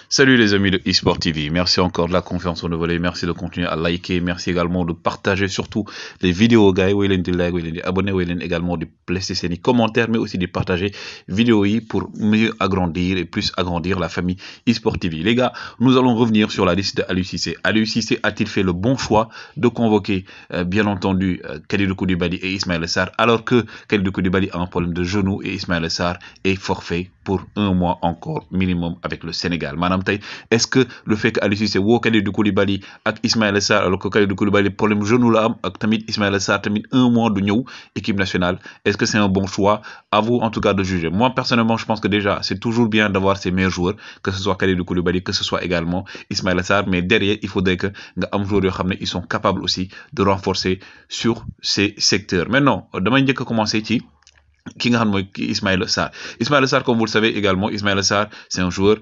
Salut les amis de eSport TV, merci encore de la confiance renouvelée, merci de continuer à liker, merci également de partager surtout les vidéos gars, où il est de like, où il est abonné, où il est également de laisser ses commentaires, mais aussi de partager vidéos pour mieux agrandir et plus agrandir la famille eSport TV. Les gars, nous allons revenir sur la liste de Aliou Cissé. Aliou Cissé a-t-il fait le bon choix de convoquer bien entendu Kalidou Koulibaly et Ismaïla Sarr, alors que Kalidou Koulibaly a un problème de genou et Ismaïla Sarr est forfait pour un mois encore minimum avec le Sénégal. Madame Tay, est-ce que le fait que Aliou Cissé woo Kalidou Koulibaly ak Ismaïla Sarr alors que Kalidou Koulibaly problème genou la am ak tamit Ismaïla Sarr tamit un mois de ñëw équipe nationale, est-ce que c'est un bon choix? À vous en tout cas de juger. Moi personnellement, je pense que déjà c'est toujours bien d'avoir ses meilleurs joueurs, que ce soit Kalidou Koulibaly, que ce soit également Ismaïla Sarr, mais derrière il faudrait que nga am joueurs yoo xam ne ils sont capables aussi de renforcer sur ces secteurs. Maintenant damay njëkk a commencer ci ki nga xam mooy Ismaïla Sarr. Ismaïla Sarr, comme vous le savez également, Ismaïla Sarr c'est un joueur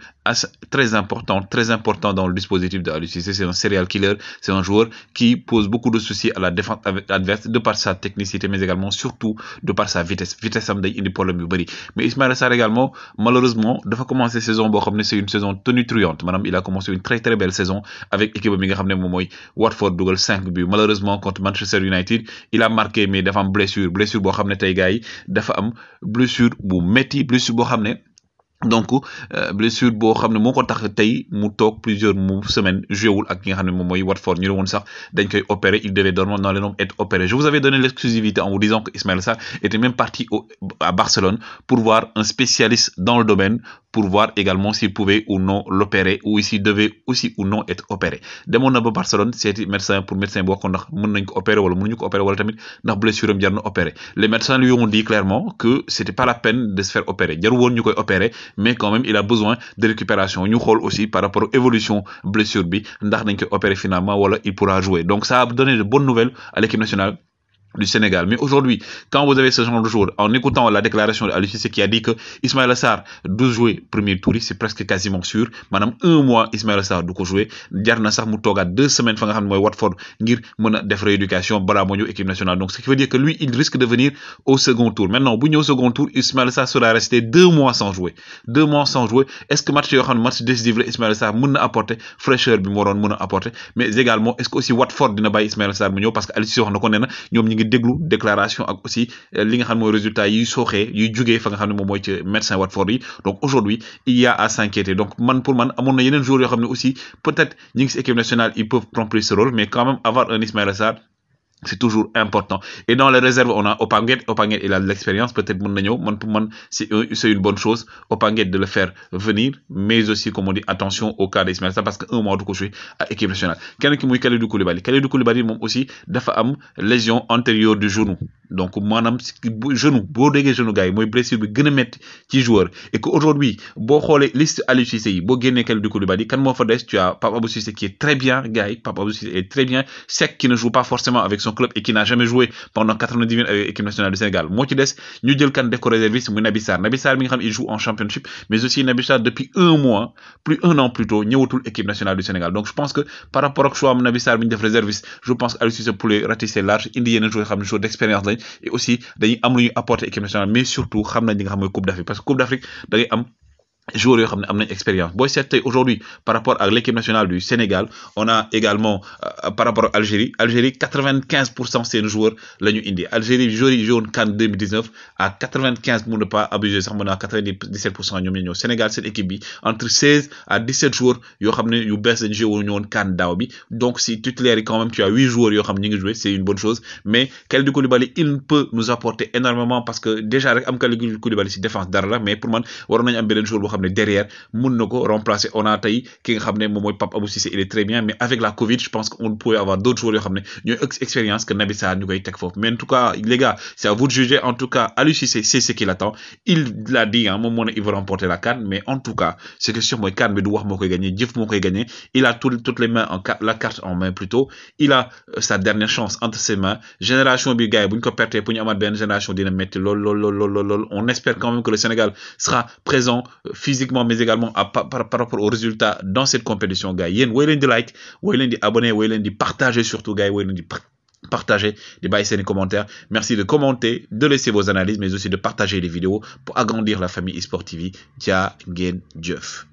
très important dans le dispositif de Aliou Cissé. C'est un serial killer, c'est un joueur qui pose beaucoup de soucis à la défense adverse de par sa technicité, mais également surtout de par sa vitesse am day indi problème yu bari. Mais Ismaïla Sarr également malheureusement dafa commencer saison boo xam ne c'est une saison tonitruante. Maanaam il a commencé une très belle saison avec équipe bi nga xam ne moom mooy Watford, dugal 5 buts. Malheureusement contre Manchester United il a marqué mais dafa am blessure boo xam ne tey gars yi dafa am blessure bu metti, blessure boo xam ne donc blessure boo xam ne moo ko tax tey mu toog plusieurs semaines joué wul ak ki nga xam ne moom mooy Watford. ñu ne woon sax dañ koy opérer, il devait normalement être opéré. Je vous avais donné l'exclusivité en vous disant que Ismaïla Sarr était même parti à Barcelone pour voir un spécialiste dans le domaine, pour voir également s'il pouvait ou non l'opérer ou s'il devait aussi ou non être opéré. demoon na ba Barcelone seeti médecin pour médecin boo ko ndax mën nañ ko opérer wala mënuñu ko opérer wala tamit ndax blessure am jar na opérer. Les médecins lui ont dit clairement que c'était pas la peine de se faire opérer, jaru woon ñu koy opérer, mais quand même il a besoin de récupération. ñu xool aussi par rapport à évolution blessure bi ndax dañ koy opérer finalement wala il pourra jouer. Donc ça a donné de bonnes nouvelles à l'équipe nationale du Sénégal. Mais aujourd'hui, quand vous avez ce genre de joueur, en écoutant la déclaration de Aliou Cissé qui a dit que Ismaïla Sarr doit jouer premier tour, c'est presque quasiment sûr. Madame un mois Ismaïla Sarr doit jouer. jar na sax mu toogaat 2 semaines fa nga xam ne mooy Watford ngir mën a def rééducation balaa moo ñëw équipe nationale. Donc ce qui veut dire que lui il risque de venir au second tour. Maintenant bu ñëw second tour, Ismaïla Sarr sera resté 2 mois sans jouer. 2 mois sans jouer. Est-ce que match yoo xam ne match décisif la Ismaïla Sarr mën na apporter fraîcheur bi mu waroon mën a apporter, mais également est-ce que aussi Watford dina bàyyi Ismaïla Sarr mu ñëw, parce que Aliou Cissé wax na ko nee na ñoom ñi ngi déglu déclaration ak aussi li nga xam mooy résultat yi sooxee yuy jugee fa nga xam ne moom mooy ci médecin Watford yi. Donc aujourd'hui il y a à s'inquiéter. Donc pour man amoon na yeneen joueurs yoo xam ne aussi peut-être ñi ngi ci équipe nationale ils peuvent remplir ce rôle, mais quand même avoir un Ismaïla Sarr c'est toujours important. Et dans les réserves, on a Opanguet. Opanguet, il a de l'expérience. Peut-être pour moi, c'est une bonne chose. Opanguet de le faire venir, mais aussi, comme on dit, attention au cas d'Ismaïla Sarr, parce qu'un mois de coucher à équipe nationale. Quelqu'un qui mouille Kalidou Koulibaly. Kalidou Koulibaly, aussi, dafa am lésion antérieure du genou. Donc, maanaam genou, boo déggee genou gars yi mooy blessure bi gën a métti ci joueur. Et qu'aujourd'hui, boo xoolee liste Aliou Cissé yi, boo génnee Kalidou Koulibaly, kan moo fa des? Tu as Pape Abou Cissé qui est très bien, gars yi. Pape Abou Cissé est très bien. Seck qui ne joue pas forcément avec son club et qui n'a jamais joué pendant 90 minutes avec l'équipe nationale du Sénégal. Moo ci des ñu jël kan def ko réserviste muy Naby Sarr. Naby Sarr mi nga xam il joue en championship, mais aussi Naby Sarr depuis un an plutôt ñëwatul équipe nationale du Sénégal. Donc je pense que par rapport ak choix am Naby Sarr mi ñu def réserviste, je pense que Aliou Cissé pourrait ratisser large, indi yeneen joueurs xam ne joueurs d'expérience lañ, et aussi dañuy am lu ñuy apporter équipe nationale, mais surtout xam nañ li nga xam mooy Coupe d'Afrique, parce que Coupe d'Afrique da ngay am joueurs yoo xam ne am nañ expérience. Booy seet tey aujourd'hui par rapport à l'équipe nationale du Sénégal, on a également par rapport à Algérie 95% seen joueurs la ñu indi. Algérie joueurs yi joué woon CAN 2019 à 95 mun na pas abuser sax mën naa 97% ñoom ñoo ñëw. Sénégal cette équipe bi entre 16 à 17 joueurs yoo xam ne yu bees lañu joué woon CAN daaw bi. Donc si titulaire yi quand même tu as 8 joueurs yoo xam ne ñu ngi joué, c'est une bonne chose. Mais Kalidou Koulibaly il peut nous apporter énormément, parce que déjà rek am Kalidou Koulibaly ci défense dara la, mais pour man waroon nañu am beneen joueur derrière mun na ko remplacer. On a tey ki nga xam ne moom mooy Pape Abou Cissé, il est très bien, mais avec la Covid je pense qu'on pouvait avoir d'autres joueurs yoo xam ne ñooy expérience que Naby Sarr ñu koy teg foofu. Mais en tout cas les gars, c'est à vous de juger. En tout cas Aliou Cissé c'est ce qu'il attend, il l'a dit moom moo ne il veut remporter la CAN, mais en tout cas c'est question mooy CAN bi du wax moo koy gagner, jëf moo koy gagner. Il a toutes les mains la carte en main plutôt, il a sa dernière chance entre ses mains. Génération bi gars yi bu ñu ko pertee pour ñu amaat benn génération dina metti lool. On espère quand même que le Sénégal sera présent physiquement, mais également par rapport aux résultats dans cette compétition. Gars yéen woy leen di like, woy leen di abonner, woy leen di partager, surtout gars yi woy leen di partager, de baisser les commentaires. Merci de commenter, de laisser vos analyses, mais aussi de partager les vidéos pour agrandir la famille eSport TV. Dia ngeen jëf.